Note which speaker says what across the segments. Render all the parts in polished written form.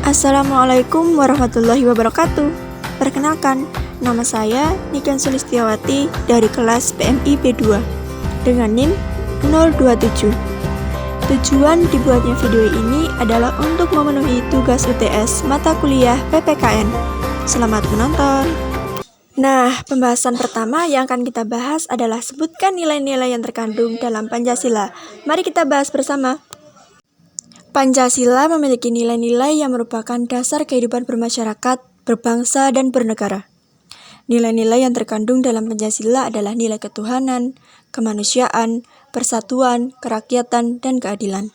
Speaker 1: Assalamualaikum warahmatullahi wabarakatuh. Perkenalkan, nama saya Niken Sulistiawati dari kelas PMI B2 dengan NIM 027. Tujuan dibuatnya video ini adalah untuk memenuhi tugas UTS mata kuliah PPKN. Selamat menonton. Nah, pembahasan pertama yang akan kita bahas adalah sebutkan nilai-nilai yang terkandung dalam Pancasila. Mari kita bahas bersama. Pancasila memiliki nilai-nilai yang merupakan dasar kehidupan bermasyarakat, berbangsa, dan bernegara. Nilai-nilai yang terkandung dalam Pancasila adalah nilai ketuhanan, kemanusiaan, persatuan, kerakyatan, dan keadilan.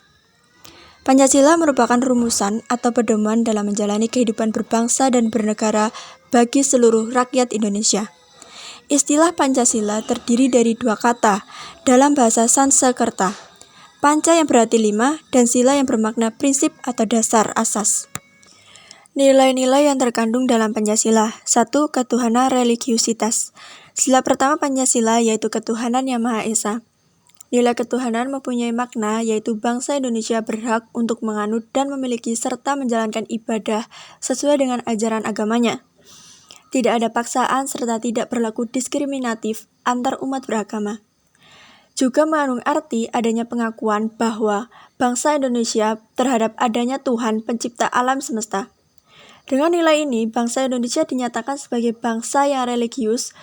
Speaker 1: Pancasila merupakan rumusan atau pedoman dalam menjalani kehidupan berbangsa dan bernegara bagi seluruh rakyat Indonesia. Istilah Pancasila terdiri dari dua kata dalam bahasa Sanskerta. Panca yang berarti 5 dan sila yang bermakna prinsip atau dasar asas. Nilai-nilai yang terkandung dalam Pancasila. 1. Ketuhanan religiusitas. Sila pertama Pancasila yaitu ketuhanan yang Maha Esa. Nilai ketuhanan mempunyai makna yaitu bangsa Indonesia berhak untuk menganut dan memiliki serta menjalankan ibadah sesuai dengan ajaran agamanya. Tidak ada paksaan serta tidak berlaku diskriminatif antar umat beragama. Juga mengandung arti adanya pengakuan bahwa bangsa Indonesia terhadap adanya Tuhan pencipta alam semesta. Dengan nilai ini, bangsa Indonesia dinyatakan sebagai bangsa yang religius,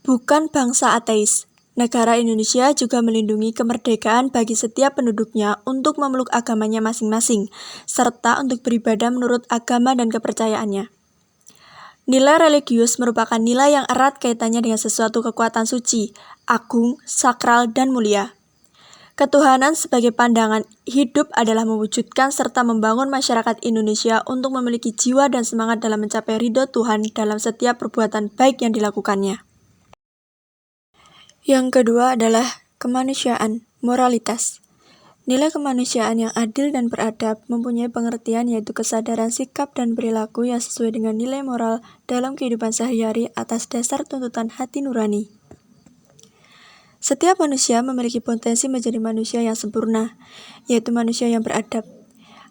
Speaker 1: bukan bangsa ateis. Negara Indonesia juga melindungi kemerdekaan bagi setiap penduduknya untuk memeluk agamanya masing-masing, serta untuk beribadah menurut agama dan kepercayaannya. Nilai religius merupakan nilai yang erat kaitannya dengan sesuatu kekuatan suci, agung, sakral, dan mulia. Ketuhanan sebagai pandangan hidup adalah mewujudkan serta membangun masyarakat Indonesia untuk memiliki jiwa dan semangat dalam mencapai ridho Tuhan dalam setiap perbuatan baik yang dilakukannya. Yang kedua adalah kemanusiaan, moralitas. Nilai kemanusiaan yang adil dan beradab mempunyai pengertian yaitu kesadaran sikap dan perilaku yang sesuai dengan nilai moral dalam kehidupan sehari-hari atas dasar tuntutan hati nurani. Setiap manusia memiliki potensi menjadi manusia yang sempurna, yaitu manusia yang beradab.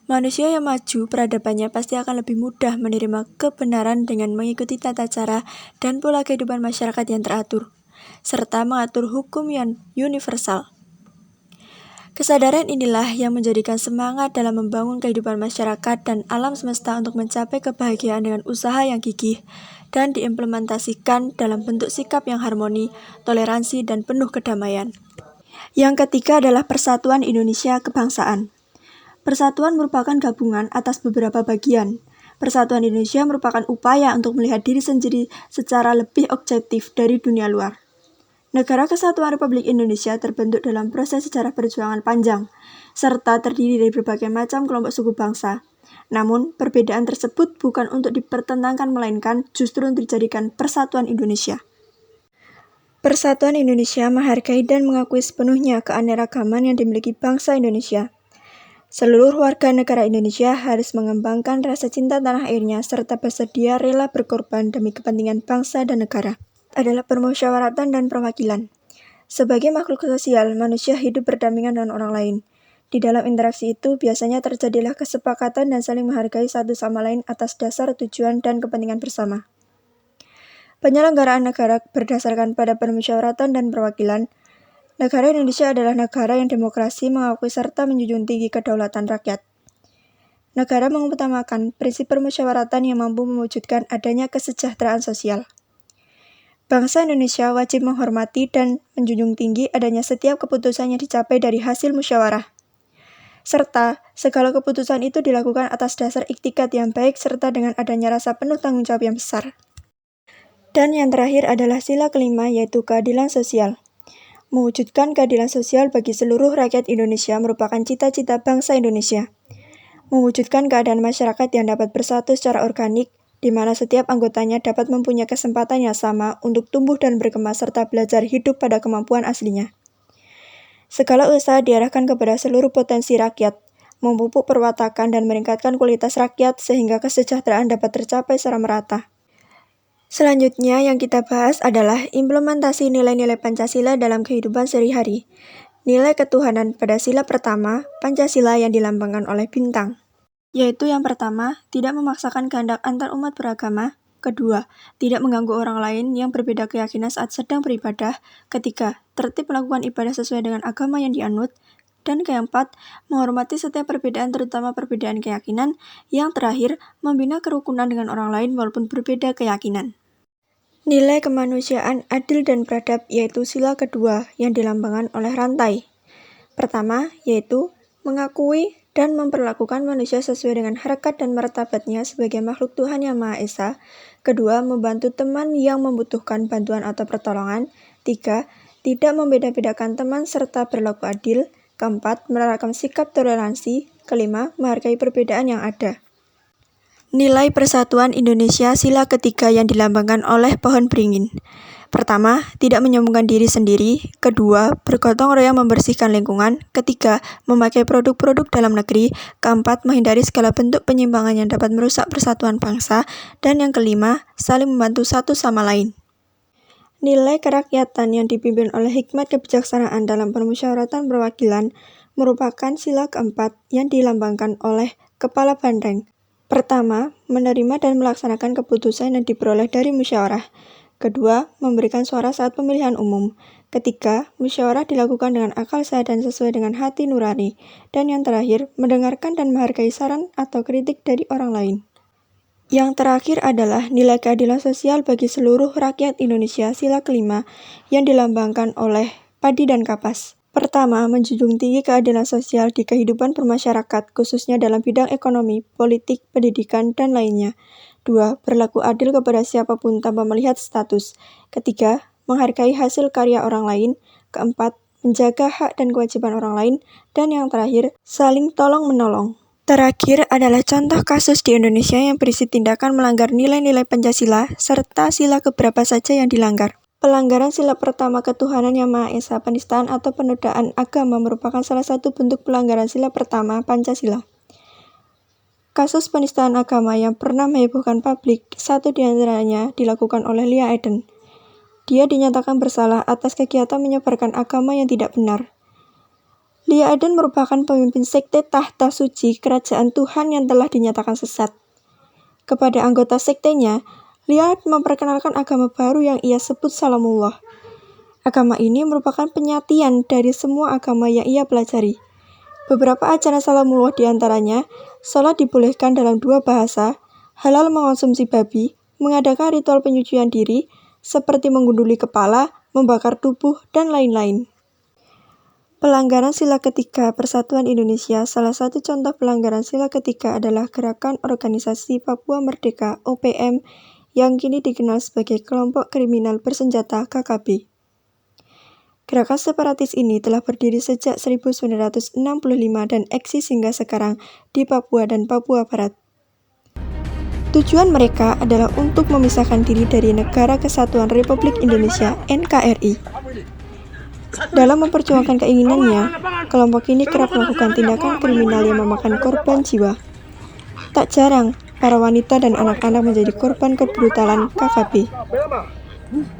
Speaker 1: Manusia yang maju peradabannya pasti akan lebih mudah menerima kebenaran dengan mengikuti tata cara dan pola kehidupan masyarakat yang teratur, serta mengatur hukum yang universal. Kesadaran inilah yang menjadikan semangat dalam membangun kehidupan masyarakat dan alam semesta untuk mencapai kebahagiaan dengan usaha yang gigih dan diimplementasikan dalam bentuk sikap yang harmoni, toleransi, dan penuh kedamaian. Yang ketiga adalah Persatuan Indonesia Kebangsaan. Persatuan merupakan gabungan atas beberapa bagian. Persatuan Indonesia merupakan upaya untuk melihat diri sendiri secara lebih objektif dari dunia luar. Negara Kesatuan Republik Indonesia terbentuk dalam proses sejarah perjuangan panjang, serta terdiri dari berbagai macam kelompok suku bangsa. Namun, perbedaan tersebut bukan untuk dipertentangkan melainkan justru untuk dijadikan Persatuan Indonesia. Persatuan Indonesia menghargai dan mengakui sepenuhnya keanekaragaman yang dimiliki bangsa Indonesia. Seluruh warga negara Indonesia harus mengembangkan rasa cinta tanah airnya serta bersedia rela berkorban demi kepentingan bangsa dan negara. Adalah permusyawaratan dan perwakilan. Sebagai makhluk sosial, manusia hidup berdampingan dengan orang lain. Di dalam interaksi itu, biasanya terjadilah kesepakatan dan saling menghargai satu sama lain atas dasar tujuan dan kepentingan bersama. Penyelenggaraan negara berdasarkan pada permusyawaratan dan perwakilan. Negara Indonesia adalah negara yang demokrasi mengakui serta menjunjung tinggi kedaulatan rakyat. Negara mengutamakan prinsip permusyawaratan yang mampu mewujudkan adanya kesejahteraan sosial. Bangsa Indonesia wajib menghormati dan menjunjung tinggi adanya setiap keputusan yang dicapai dari hasil musyawarah. Serta, segala keputusan itu dilakukan atas dasar iktikat yang baik serta dengan adanya rasa penuh tanggung jawab yang besar. Dan yang terakhir adalah sila kelima yaitu keadilan sosial. Mewujudkan keadilan sosial bagi seluruh rakyat Indonesia merupakan cita-cita bangsa Indonesia. Mewujudkan keadaan masyarakat yang dapat bersatu secara organik, di mana setiap anggotanya dapat mempunyai kesempatan yang sama untuk tumbuh dan berkembang serta belajar hidup pada kemampuan aslinya. Segala usaha diarahkan kepada seluruh potensi rakyat, memupuk perwatakan dan meningkatkan kualitas rakyat sehingga kesejahteraan dapat tercapai secara merata. Selanjutnya yang kita bahas adalah implementasi nilai-nilai Pancasila dalam kehidupan sehari-hari. Nilai ketuhanan pada sila pertama, Pancasila yang dilambangkan oleh bintang. yaitu yang pertama, tidak memaksakan kehendak antar umat beragama. Kedua, tidak mengganggu orang lain yang berbeda keyakinan saat sedang beribadah. Ketiga, tertib melakukan ibadah sesuai dengan agama yang dianut. Dan keempat, menghormati setiap perbedaan terutama perbedaan keyakinan. Yang terakhir, membina kerukunan dengan orang lain walaupun berbeda keyakinan. Nilai kemanusiaan adil dan beradab yaitu sila kedua yang dilambangkan oleh rantai. Pertama, yaitu mengakui dan memperlakukan manusia sesuai dengan harkat dan martabatnya sebagai makhluk Tuhan Yang Maha Esa. Kedua, membantu teman yang membutuhkan bantuan atau pertolongan. Tiga, tidak membeda-bedakan teman serta berlaku adil. Keempat, menerapkan sikap toleransi. Kelima, menghargai perbedaan yang ada. Nilai Persatuan Indonesia sila ketiga yang dilambangkan oleh pohon beringin. Pertama, tidak menyombongkan diri sendiri. Kedua, bergotong royong membersihkan lingkungan. Ketiga, memakai produk-produk dalam negeri. Keempat, menghindari segala bentuk penyimpangan yang dapat merusak persatuan bangsa. Dan yang kelima, saling membantu satu sama lain. Nilai kerakyatan yang dipimpin oleh hikmat kebijaksanaan dalam permusyawaratan perwakilan merupakan sila keempat yang dilambangkan oleh kepala banteng. Pertama, menerima dan melaksanakan keputusan yang diperoleh dari musyawarah. Kedua, memberikan suara saat pemilihan umum. Ketiga, musyawarah dilakukan dengan akal sehat dan sesuai dengan hati nurani. Dan yang terakhir, mendengarkan dan menghargai saran atau kritik dari orang lain. Yang terakhir adalah nilai keadilan sosial bagi seluruh rakyat Indonesia sila kelima yang dilambangkan oleh padi dan kapas. Pertama, menjunjung tinggi keadilan sosial di kehidupan bermasyarakat, khususnya dalam bidang ekonomi, politik, pendidikan, dan lainnya. Dua, berlaku adil kepada siapapun tanpa melihat status. Ketiga, menghargai hasil karya orang lain. Keempat, menjaga hak dan kewajiban orang lain. Dan yang terakhir, saling tolong-menolong. Terakhir adalah contoh kasus di Indonesia yang berisi tindakan melanggar nilai-nilai Pancasila, serta sila keberapa saja yang dilanggar. Pelanggaran sila pertama ketuhanan Yang Maha Esa, penistaan atau penodaan agama merupakan salah satu bentuk pelanggaran sila pertama Pancasila. Kasus penistaan agama yang pernah menghebohkan publik, satu di antaranya dilakukan oleh Lia Eden. Dia dinyatakan bersalah atas kegiatan menyebarkan agama yang tidak benar. Lia Eden merupakan pemimpin sekte Tahta Suci Kerajaan Tuhan yang telah dinyatakan sesat. Kepada anggota sektenya, Lia memperkenalkan agama baru yang ia sebut Salamullah. Agama ini merupakan penyatian dari semua agama yang ia pelajari. Beberapa ajaran Salamullah diantaranya, sholat dibolehkan dalam 2 bahasa, halal mengonsumsi babi, mengadakan ritual penyucian diri, seperti menggunduli kepala, membakar tubuh, dan lain-lain. Pelanggaran sila ketiga Persatuan Indonesia. Salah satu contoh pelanggaran sila ketiga adalah Gerakan Organisasi Papua Merdeka (OPM) yang kini dikenal sebagai kelompok kriminal bersenjata KKB. Gerakan separatis ini telah berdiri sejak 1965 dan eksis hingga sekarang di Papua dan Papua Barat. Tujuan mereka adalah untuk memisahkan diri dari Negara Kesatuan Republik Indonesia (NKRI). Dalam memperjuangkan keinginannya, kelompok ini kerap melakukan tindakan kriminal yang memakan korban jiwa. Tak jarang, para wanita dan anak-anak menjadi korban kebrutalan KKB.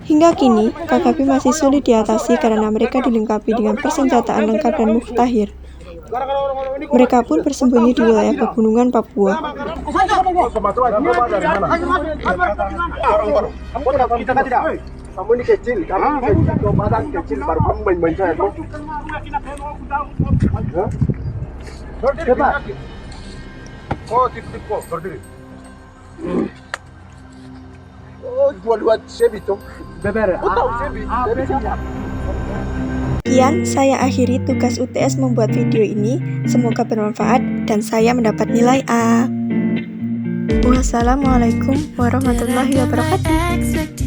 Speaker 1: Hingga kini, KKB masih sulit diatasi karena mereka dilengkapi dengan persenjataan lengkap dan muftahir. Mereka pun bersembunyi di wilayah pegunungan Papua. Sekian, saya akhiri tugas UTS membuat video ini. Semoga bermanfaat dan saya mendapat nilai A. Wassalamualaikum warahmatullahi wabarakatuh.